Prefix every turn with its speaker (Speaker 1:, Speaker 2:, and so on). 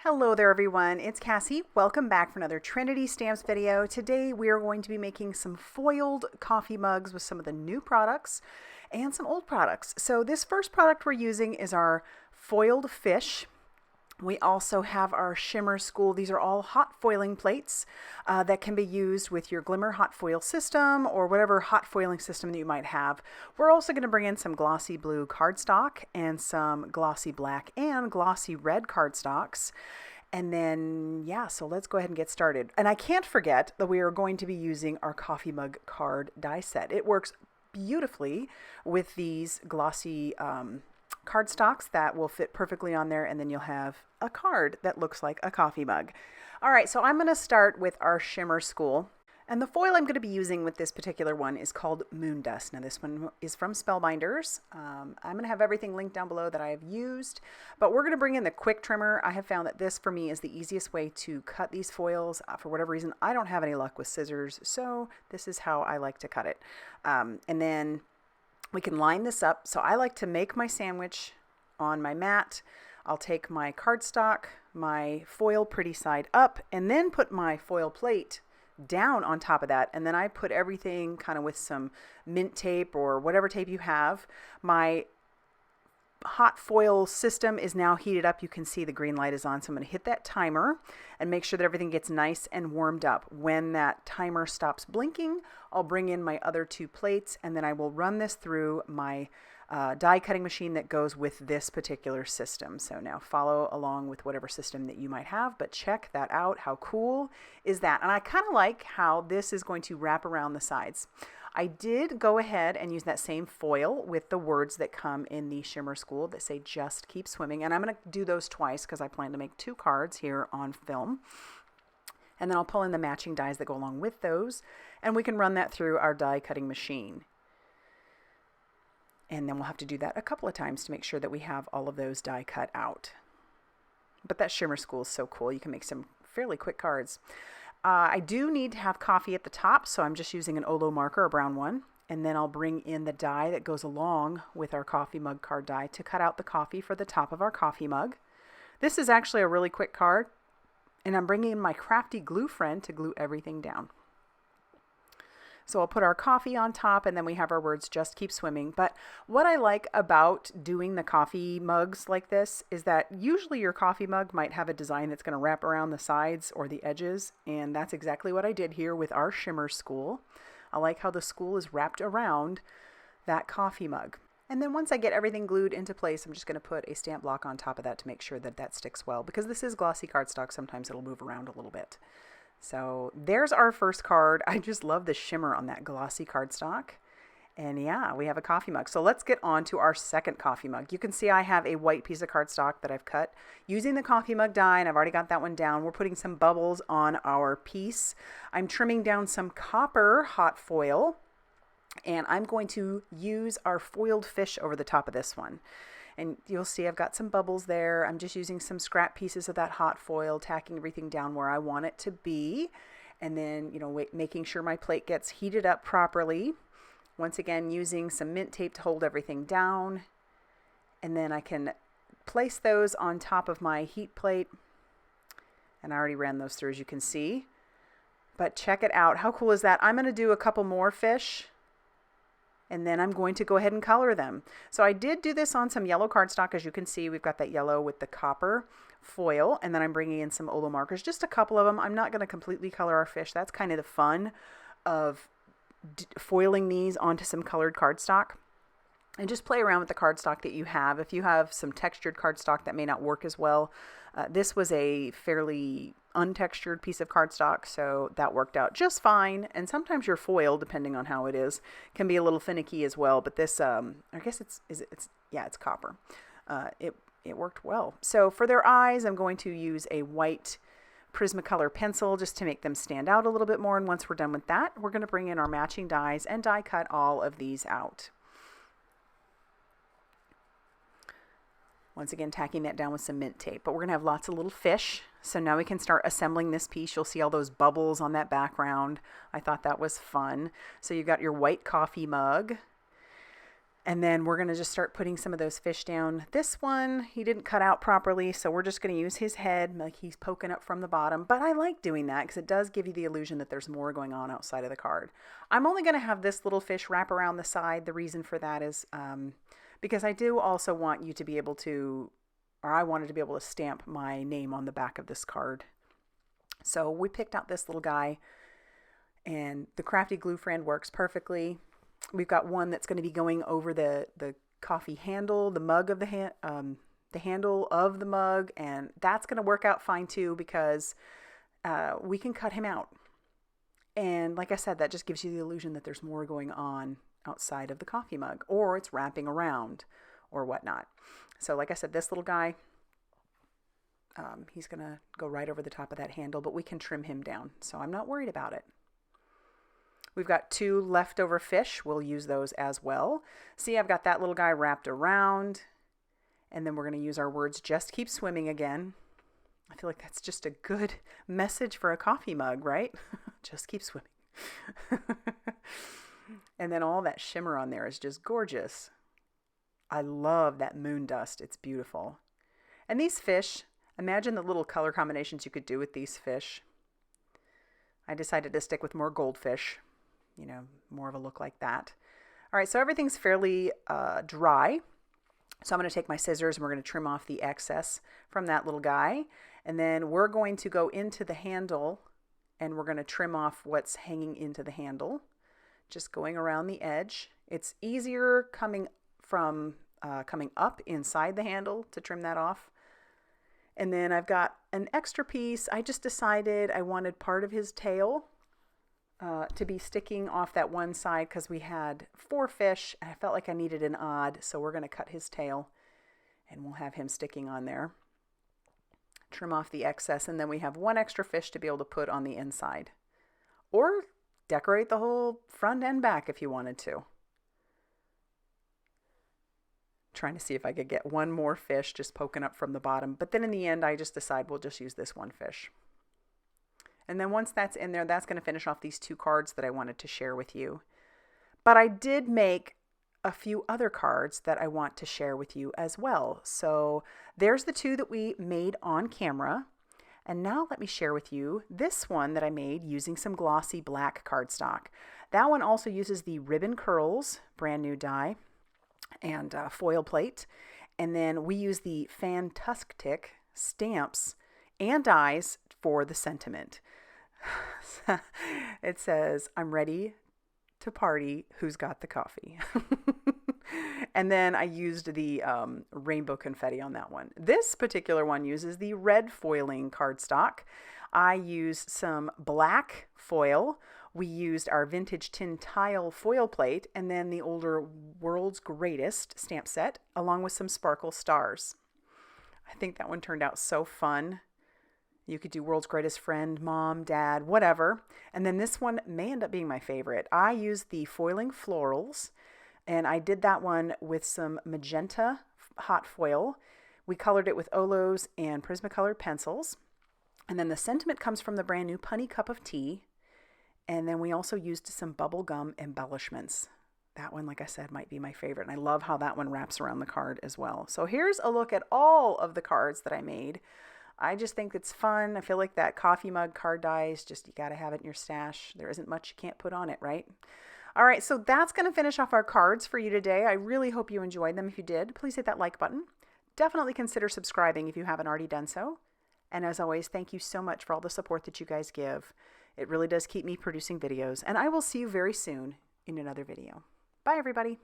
Speaker 1: Hello there everyone, it's Cassie. Welcome back for another Trinity Stamps video. Today we are going to be making some foiled coffee mugs with some of the new products and some old products. So this first product we're using is our foiled fish. We also have our Shimmer School. These are all hot foiling plates that can be used with your Glimmer hot foil system or whatever hot foiling system that you might have. We're also going to bring in some glossy blue cardstock and some glossy black and glossy red cardstocks. And then, yeah, so let's go ahead and get started. And I can't forget that we are going to be using our coffee mug card die set. It works beautifully with these glossy cardstocks that will fit perfectly on there, and then you'll have a card that looks like a coffee mug. All right, so I'm going to start with our Shimmer School. And the foil I'm going to be using with this particular one is called Moondust. Now this one is from Spellbinders. I'm going to have everything linked down below that I have used, but we're going to bring in the quick trimmer. I have found that this for me is the easiest way to cut these foils. For whatever reason, I don't have any luck with scissors, so this is how I like to cut it. And then we can line this up. So I like to make my sandwich on my mat. I'll take my cardstock, my foil pretty side up, and then put my foil plate down on top of that. And then I put everything kind of with some mint tape or whatever tape you have. My hot foil system is now heated up. You can see the green light is on. So I'm going to hit that timer and make sure that everything gets nice and warmed up. When that timer stops blinking, I'll bring in my other two plates and then I will run this through my die cutting machine that goes with this particular system. So now follow along with whatever system that you might have, but check that out. How cool is that? And I kind of like how this is going to wrap around the sides. I did go ahead and use that same foil with the words that come in the Shimmer School that say just keep swimming. And I'm going to do those twice because I plan to make two cards here on film. And then I'll pull in the matching dies that go along with those. And we can run that through our die cutting machine. And then we'll have to do that a couple of times to make sure that we have all of those die cut out. But that Shimmer School is so cool. You can make some fairly quick cards. I do need to have coffee at the top, so I'm just using an Olo marker, a brown one. And then I'll bring in the die that goes along with our coffee mug card die to cut out the coffee for the top of our coffee mug. This is actually a really quick card. And I'm bringing in my crafty glue friend to glue everything down. So I'll put our coffee on top and then we have our words, just keep swimming. But what I like about doing the coffee mugs like this is that usually your coffee mug might have a design that's going to wrap around the sides or the edges. And that's exactly what I did here with our Shimmer School. I like how the school is wrapped around that coffee mug. And then once I get everything glued into place, I'm just going to put a stamp block on top of that to make sure that that sticks well. Because this is glossy cardstock, sometimes it'll move around a little bit. So there's our first card. I just love the shimmer on that glossy cardstock. And yeah, we have a coffee mug. So let's get on to our second coffee mug. You can see I have a white piece of cardstock that I've cut using the coffee mug die, and I've already got that one down. We're putting some bubbles on our piece. I'm trimming down some copper hot foil, and I'm going to use our foiled fish over the top of this one. And you'll see I've got some bubbles there. I'm just using some scrap pieces of that hot foil, tacking everything down where I want it to be. And then, making sure my plate gets heated up properly. Once again, using some mint tape to hold everything down. And then I can place those on top of my heat plate. And I already ran those through, as you can see. But check it out. How cool is that? I'm going to do a couple more fish. And then I'm going to go ahead and color them. So I did do this on some yellow cardstock. As you can see, we've got that yellow with the copper foil. And then I'm bringing in some Olo markers, just a couple of them. I'm not going to completely color our fish. That's kind of the fun of foiling these onto some colored cardstock. And just play around with the cardstock that you have. If you have some textured cardstock, that may not work as well. This was a fairly untextured piece of cardstock, so that worked out just fine. And sometimes your foil, depending on how it is, can be a little finicky as well. But this, I guess it's copper. It worked well. So for their eyes, I'm going to use a white Prismacolor pencil just to make them stand out a little bit more. And once we're done with that, we're going to bring in our matching dies and die cut all of these out. Once again, tacking that down with some mint tape. But we're going to have lots of little fish. So now we can start assembling this piece. You'll see all those bubbles on that background. I thought that was fun. So you've got your white coffee mug. And then we're going to just start putting some of those fish down. This one, he didn't cut out properly, so we're just going to use his head like he's poking up from the bottom. But I like doing that because it does give you the illusion that there's more going on outside of the card. I'm only going to have this little fish wrap around the side. The reason for that is because I do also want you to be able to, or I wanted to be able to stamp my name on the back of this card. So we picked out this little guy, and the Crafty Glue Friend works perfectly. We've got one that's going to be going over the coffee handle, the mug of the handle of the mug, and that's going to work out fine too because we can cut him out. And like I said, that just gives you the illusion that there's more going on outside of the coffee mug, or it's wrapping around or whatnot. So like I said, this little guy, he's going to go right over the top of that handle, but we can trim him down, so I'm not worried about it. We've got 2 leftover fish. We'll use those as well. See, I've got that little guy wrapped around. And then we're going to use our words, just keep swimming again. I feel like that's just a good message for a coffee mug, right? Just keep swimming. And then all that shimmer on there is just gorgeous. I love that Moondust. It's beautiful. And these fish, imagine the little color combinations you could do with these fish. I decided to stick with more goldfish. You know, more of a look like that. All right, so everything's fairly dry. So I'm going to take my scissors and we're going to trim off the excess from that little guy. And then we're going to go into the handle and we're going to trim off what's hanging into the handle, just going around the edge. It's easier coming up inside the handle to trim that off. And then I've got an extra piece. I just decided I wanted part of his tail to be sticking off that one side because we had 4 fish and I felt like I needed an odd, so we're going to cut his tail and we'll have him sticking on there. Trim off the excess, and then we have 1 extra fish to be able to put on the inside, or decorate the whole front and back if you wanted to. Trying to see if I could get 1 more fish just poking up from the bottom, but then in the end I just decide we'll just use this 1 fish. And then once that's in there, that's going to finish off these 2 cards that I wanted to share with you. But I did make a few other cards that I want to share with you as well. So there's the 2 that we made on camera. And now let me share with you this one that I made using some glossy black cardstock. That one also uses the Ribbon Curls, brand new die, and foil plate. And then we use the Fantastic stamps and dies for the sentiment. It says, I'm ready to party, who's got the coffee? And then I used the rainbow confetti on that one. This particular one uses the red foiling cardstock. I used some black foil. We used our vintage tin tile foil plate and then the older World's Greatest stamp set along with some sparkle stars. I think that one turned out so fun. You could do World's Greatest Friend, Mom, Dad, whatever. And then this one may end up being my favorite. I used the foiling florals, and I did that one with some magenta hot foil. We colored it with Olos and Prismacolor pencils. And then the sentiment comes from the brand new Punny Cup of Tea. And then we also used some bubblegum embellishments. That one, like I said, might be my favorite. And I love how that one wraps around the card as well. So here's a look at all of the cards that I made. I just think it's fun. I feel like that coffee mug card dies, just you got to have it in your stash. There isn't much you can't put on it, right? All right, so that's going to finish off our cards for you today. I really hope you enjoyed them. If you did, please hit that like button. Definitely consider subscribing if you haven't already done so. And as always, thank you so much for all the support that you guys give. It really does keep me producing videos. And I will see you very soon in another video. Bye, everybody.